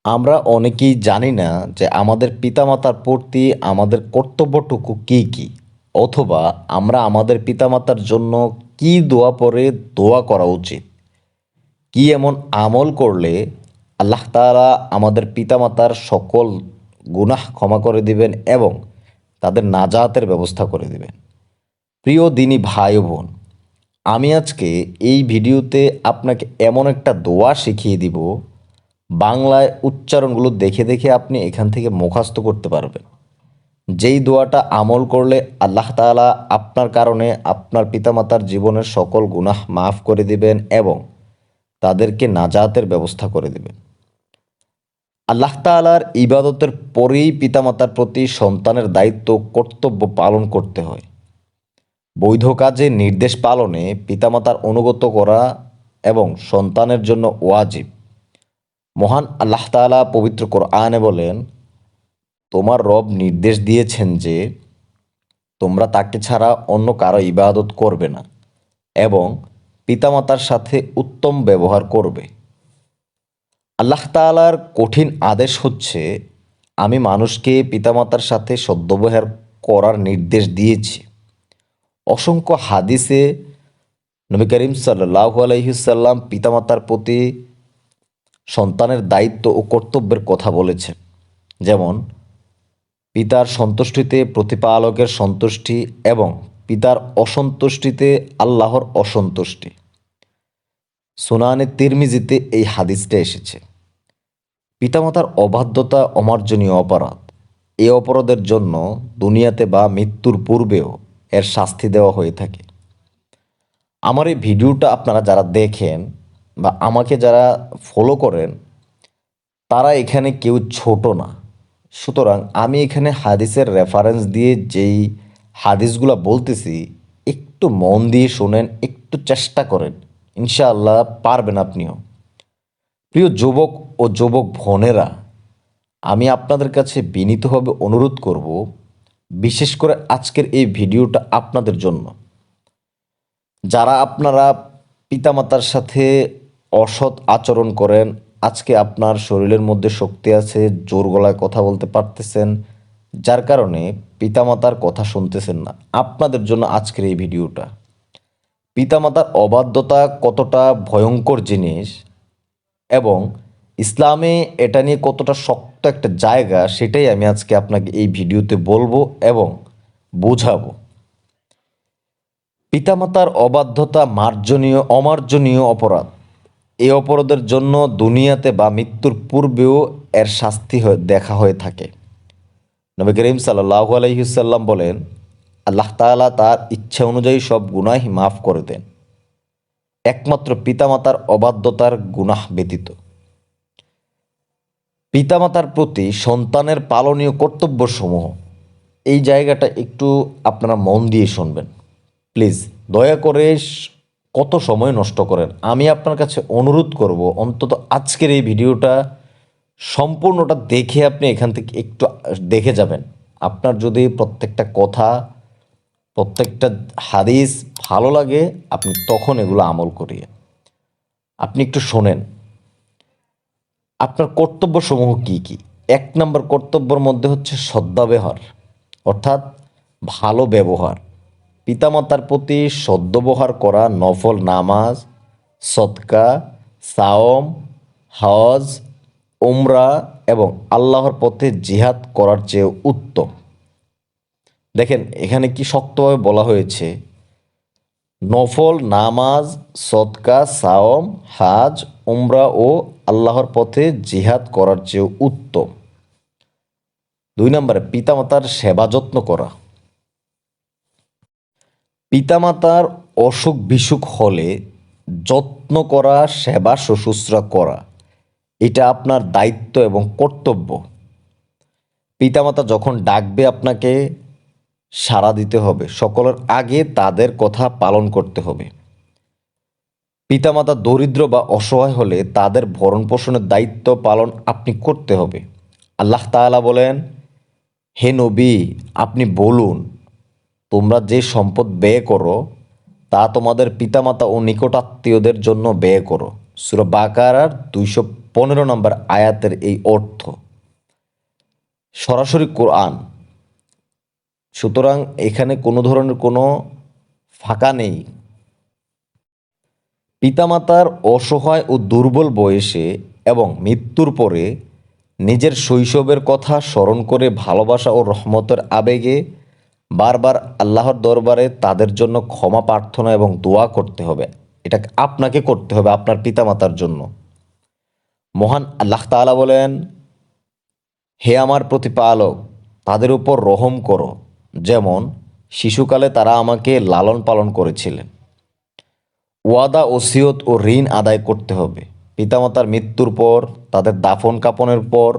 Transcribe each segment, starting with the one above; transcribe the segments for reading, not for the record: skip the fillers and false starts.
আমরা অনেকেই জানি না যে আমাদের পিতামাতার প্রতি আমাদের কর্তব্যটুকু কী কী, অথবা আমরা আমাদের পিতামাতার জন্য কী দোয়া পড়ে দোয়া করা উচিত। কি এমন আমল করলে আল্লাহ তাআলা আমাদের পিতামাতার সকল গুনাহ ক্ষমা করে দিবেন এবং তাদের নাজাতের ব্যবস্থা করে দিবেন। প্রিয় দিনী ভাই ও বোন, আমি আজকে এই ভিডিওতে আপনাকে এমন একটা দোয়া শিখিয়ে দিব, বাংলায় উচ্চারণগুলো দেখে দেখে আপনি এখান থেকে মুখস্থ করতে পারবেন। যেই দোয়াটা আমল করলে আল্লাহ তাআলা আপনার কারণে আপনার পিতামাতার জীবনের সকল গুনাহ মাফ করে দিবেন এবং তাদেরকে নাজাতের ব্যবস্থা করে দিবেন। আল্লাহ তাআলার ইবাদতের পরেই পিতামাতার প্রতি সন্তানের দায়িত্ব কর্তব্য পালন করতে হয়। বৈধ কাজে নির্দেশ পালনে পিতামাতার অনুগত করা এবং সন্তানের জন্য ওয়াজিব। মহান আল্লাহ তাআলা পবিত্র কোরআনে বলেন, তোমার রব নির্দেশ দিয়েছেন যে তোমরা তাকে ছাড়া অন্য কারো ইবাদত করবে না এবং পিতামাতার সাথে উত্তম ব্যবহার করবে। আল্লাহ তাআলার কঠিন আদেশ হচ্ছে, আমি মানুষকে পিতামাতার সাথে সদ্ব্যবহার করার নির্দেশ দিয়েছি। অসংখ্য হাদিসে নবী করিম সাল্লাল্লাহু আলাইহি সাল্লাম পিতামাতার প্রতি সন্তানের দায়িত্ব ও কর্তব্যের কথা বলেছেন। যেমন, পিতার সন্তুষ্টিতে প্রতিপালকের সন্তুষ্টি এবং পিতার অসন্তুষ্টিতে আল্লাহর অসন্তুষ্টি। সুনানে তিরমিজিতে এই হাদিসটা এসেছে। পিতামাতার অবাধ্যতা অমার্জনীয় অপরাধ। এই অপরাধের জন্য দুনিয়াতে বা মৃত্যুর পূর্বেও এর শাস্তি দেওয়া হয়ে থাকে। আমার এই ভিডিওটা আপনারা যারা দেখেন বা আমাকে যারা ফলো করেন, তারা এখানে কেউ ছোট না। সুতরাং আমি এখানে হাদিসের রেফারেন্স দিয়ে যেই হাদিসগুলো বলতেছি, একটু মন দিয়ে শোনেন, একটু চেষ্টা করেন, ইনশাআল্লাহ পারবেন আপনিও। প্রিয় যুবক ও যুবক বোনেরা, আমি আপনাদের কাছে বিনীতভাবে অনুরোধ করব, বিশেষ করে আজকের এই ভিডিওটা আপনাদের জন্য। যারা আপনারা পিতামাতার সাথে অসৎ আচরণ করেন, আজকে আপনার শরীরের মধ্যে শক্তি আছে, জোর গলায় কথা বলতে পারতেছেন, যার কারণে পিতামাতার কথা শুনতেছেন না, আপনাদের জন্য আজকের এই ভিডিওটা। পিতামাতার অবাধ্যতা কতটা ভয়ঙ্কর জিনিস এবং ইসলামে এটা নিয়ে কতটা শক্ত একটা জায়গা, সেটাই আমি আজকে আপনাকে এই ভিডিওতে বলবো এবং বোঝাবো। পিতামাতার অবাধ্যতা অমার্জনীয় অপরাধ। এই অপরাধের জন্য দুনিয়াতে বা মৃত্যুর পূর্বেও এর শাস্তি দেখা হয়ে থাকে। নবী করিম সাল্লাল্লাহু আলাইহি সাল্লাম বলেন, আল্লাহ তাআলা তার ইচ্ছা অনুযায়ী সব গুনাহ মাফ করে দেন, একমাত্র পিতামাতার অবাধ্যতার গুনাহ ব্যতীত। পিতামাতার প্রতি সন্তানের পালনীয় কর্তব্যসমূহ, এই জায়গাটা একটু আপনারা মন দিয়ে শুনবেন প্লিজ। দয়া করে কত সময় নষ্ট করেন, আমি আপনার কাছে অনুরোধ করব অন্তত আজকের এই ভিডিওটা সম্পূর্ণটা দেখে আপনি এখান থেকে একটু দেখে যাবেন। আপনার যদি প্রত্যেকটা কথা, প্রত্যেকটা হাদিস ভালো লাগে, আপনি তখন এগুলো আমল করিয়ে আপনি একটু শোনেন। আপনার কর্তব্যসমূহ কি কি? এক নম্বর কর্তব্যের মধ্যে হচ্ছে সদ্ব্যবহার, অর্থাৎ ভালো ব্যবহার। পিতামাতার প্রতি সদ্ব্যবহার করা নফল নামাজ, সদকা, সাওম, হজ, উমরা এবং আল্লাহর পথে জিহাদ করার চেয়ে উত্তম। দেখেন এখানে কি শক্তভাবে বলা হয়েছে, নফল নামাজ, সদকা, সাওম, হাজ, উমরা ও আল্লাহর পথে জিহাদ করার চেয়ে উত্তম। 2 নম্বরে পিতামাতার সেবা যত্ন করা। পিতামাতার অসুখ বিসুখ হলে যত্ন করা, সেবা শুশ্রূষা করা, এটা আপনার দায়িত্ব এবং কর্তব্য। পিতামাতা যখন ডাকবে আপনাকে সাড়া দিতে হবে, সকলের আগে তাদের কথা পালন করতে হবে। পিতামাতা দরিদ্র বা অসহায় হলে তাদের ভরণ পোষণের দায়িত্ব পালন আপনি করতে হবে। আল্লাহ তাআলা বলেন, হে নবী, আপনি বলুন, তোমরা যে সম্পদ ব্যয় করো তা তোমাদের পিতামাতা ও নিকটাত্মীয়দের জন্য ব্যয় করো। সূরা বাকারার 15 নম্বর আয়াতের এই অর্থ সরাসরি কোরআন। সুতরাং এখানে কোনো ধরনের কোনো ফাঁকা নেই। পিতামাতার অসহায় ও দুর্বল বয়সে এবং মৃত্যুর পরে নিজের শৈশবের কথা স্মরণ করে ভালোবাসা ও রহমতের আবেগে বারবার আল্লাহর দরবারে তাদের জন্য ক্ষমা প্রার্থনা এবং দোয়া করতে হবে। এটা আপনাকে করতে হবে আপনার পিতামাতার জন্য। মহান আল্লাহ তাআলা বলেন, হে আমার প্রতিপালক, তাদের উপর রহম করো, যেমন শিশুকালে তারা আমাকে লালন পালন করেছিলেন। ওয়াদা ওসিয়ত ও ঋণ আদায় করতে হবে। পিতামাতার মৃত্যুর পর, তাদের দাফন কাফনের পর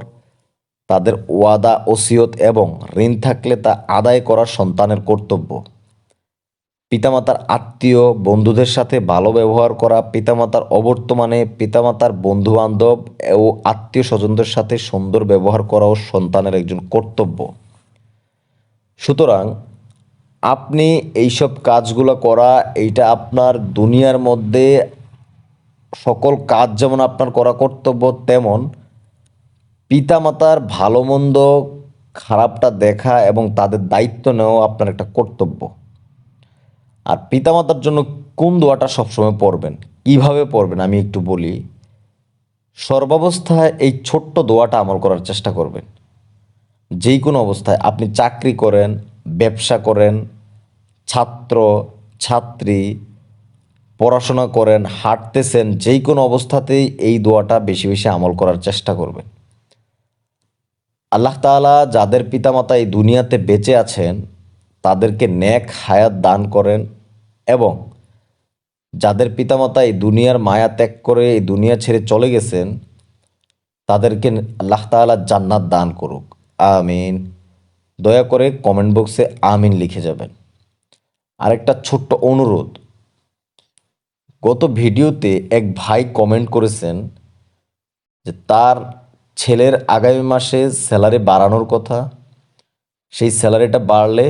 তাদের ওয়াদা ওসিয়ত এবং ঋণ থাকলে তা আদায় করা সন্তানের কর্তব্য। পিতামাতার আত্মীয় বন্ধুদের সাথে ভালো ব্যবহার করা, পিতামাতার অবর্তমানে পিতামাতার বন্ধুবান্ধব ও আত্মীয় স্বজনদের সাথে সুন্দর ব্যবহার করাও সন্তানের একজন কর্তব্য। সুতরাং আপনি এইসব কাজগুলো করা, এইটা আপনার দুনিয়ার মধ্যে সকল কাজ যেমন আপনার করা কর্তব্য, তেমন পিতামাতার ভালো মন্দ খারাপটা দেখা এবং তাদের দায়িত্ব নেওয়া আপনার একটা কর্তব্য। আর পিতামাতার জন্য কোন দোয়াটা সবসময় পড়বেন, কিভাবে পড়বেন আমি একটু বলি। সর্বাবস্থায় এই ছোট্ট দোয়াটা আমল করার চেষ্টা করবেন। যেই কোনো অবস্থায়, আপনি চাকরি করেন, ব্যবসা করেন, ছাত্র ছাত্রী, পড়াশোনা করেন, হাঁটতেছেন, যেই কোনো অবস্থাতেই এই দোয়াটা বেশি বেশি আমল করার চেষ্টা করবেন। আল্লাহ তাআলা যাদের পিতামাতা এই দুনিয়াতে বেঁচে আছেন তাদেরকে নেক হায়াত দান করেন, এবং যাদের পিতামাতা এই দুনিয়ার মায়া ত্যাগ করে এই দুনিয়া ছেড়ে চলে গেছেন তাদেরকে আল্লাহ তাআলা জান্নাত দান করুক, আমিন। দয়া করে কমেন্ট বক্সে আমিন লিখে যাবেন। আরেকটা ছোট্ট অনুরোধ, গত ভিডিওতে এক ভাই কমেন্ট করেছেন যে তার ছেলের আগামী মাসে স্যালারি বাড়ানোর কথা, সেই স্যালারিটা বাড়লে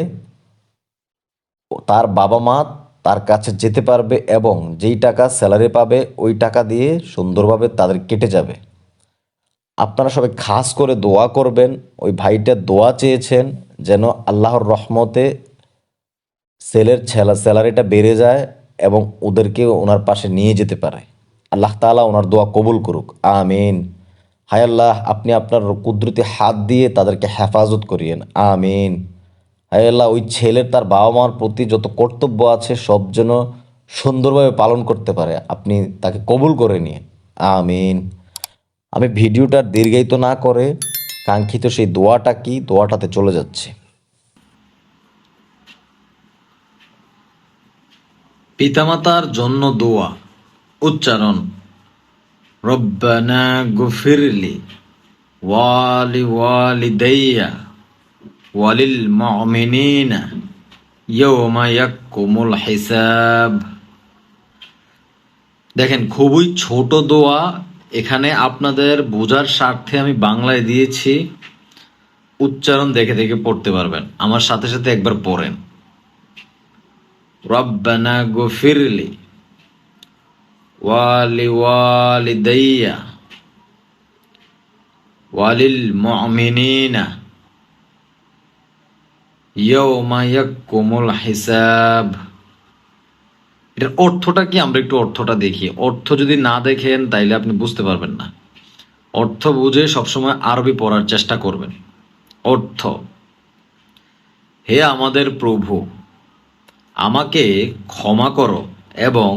তার বাবা মা তার কাছে যেতে পারবে এবং যেই টাকা স্যালারি পাবে ওই টাকা দিয়ে সুন্দরভাবে তাদের কেটে যাবে। আপনারা সবাই খাস করে দোয়া করবেন। ওই ভাইটা দোয়া চেয়েছেন যেন আল্লাহর রহমতে ছেলের স্যালারিটা বেড়ে যায় এবং ওদেরকে ওনার পাশে নিয়ে যেতে পারে। আল্লাহ তাআলা ওনার দোয়া কবুল করুক, আমিন। হায় আল্লাহ, আপনি আপনার কুদরতি হাত দিয়ে তাদেরকে হেফাজত করিয়েন, আমিন। হায় আল্লাহ, ওই ছেলের তার বাবা মার প্রতি যত কর্তব্য আছে সব যেন সুন্দরভাবে পালন করতে পারে, আপনি তাকে কবুল করে নিন, আমিন। আমি ভিডিওটা দীর্ঘায়িত না করে কাঙ্ক্ষিত সেই দোয়াটা কি, দোয়াটাতে চলে যাচ্ছে। পিতামাতার জন্য দোয়া উচ্চারণ: রব্বানা গফিরলি ওয়ালি ওয়ালিদাইয়া ওয়ালিল মুমিনিনা ইয়াওমা ইয়াকুমুল হিসাব। দেখেন, খুবই ছোট দোয়া। এখানে আপনাদের বোঝার স্বার্থে আমি বাংলায় দিয়েছি, উচ্চারণ দেখে দেখে পড়তে পারবেন। আমার সাথে সাথে একবার পড়েন, রব্বানা গফিরলি ওয়ালি ওয়ালিদাইয়া ওয়ালিল মুমিনিনা ইয়াওমা ইয়াকুমুল হিসাব। এটার অর্থটা কি আমরা একটু অর্থটা দেখি। অর্থ যদি না দেখেন তাইলে আপনি বুঝতে পারবেন না। অর্থ বুঝে সবসময় আরবি পড়ার চেষ্টা করবেন। অর্থ: হে আমাদের প্রভু, আমাকে ক্ষমা করো এবং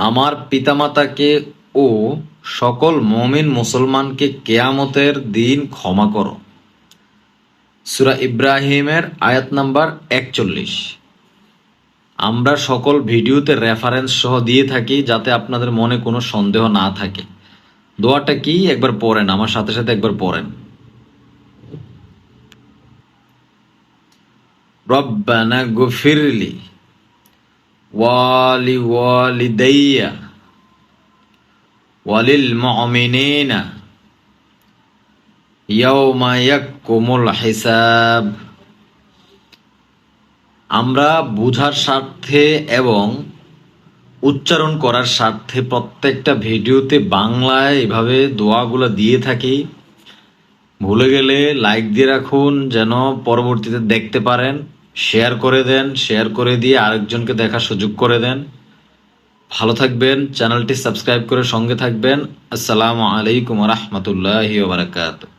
আমার পিতামাতাকে ও সকল মুমিন মুসলমানকে কিয়ামতের দিন ক্ষমা করো। সূরা ইব্রাহিমের আয়াত নাম্বার 41। আমরা সকল ভিডিওতে রেফারেন্স সহ দিয়ে থাকি যাতে আপনাদের মনে কোনো সন্দেহ না থাকে। দোয়াটা কি একবার পড়েন, আমার সাথে সাথে একবার পড়েন, রব্বানা গফিরলি ওয়ালি ওয়ালিদাইয়া ওয়ালিল মুমিনিনা ইয়াওমা ইয়াকুমুল হিসাব। আমরা বুঝার স্বার্থে এবং উচ্চারণ করার স্বার্থে প্রত্যেকটা ভিডিওতে বাংলায় এভাবে দোয়াগুলো দিয়ে থাকি। ভুলে গেলে লাইক দিয়ে রাখুন যেন পরবর্তীতে দেখতে পারেন। শেয়ার করে দেন, শেয়ার করে দিয়ে আরেকজনকে দেখার সুযোগ করে দেন। ভালো থাকবেন, চ্যানেলটি সাবস্ক্রাইব করে সঙ্গে থাকবেন। আসসালামু আলাইকুম রহমতুল্লাহি ওয়া বারাকাতুহু।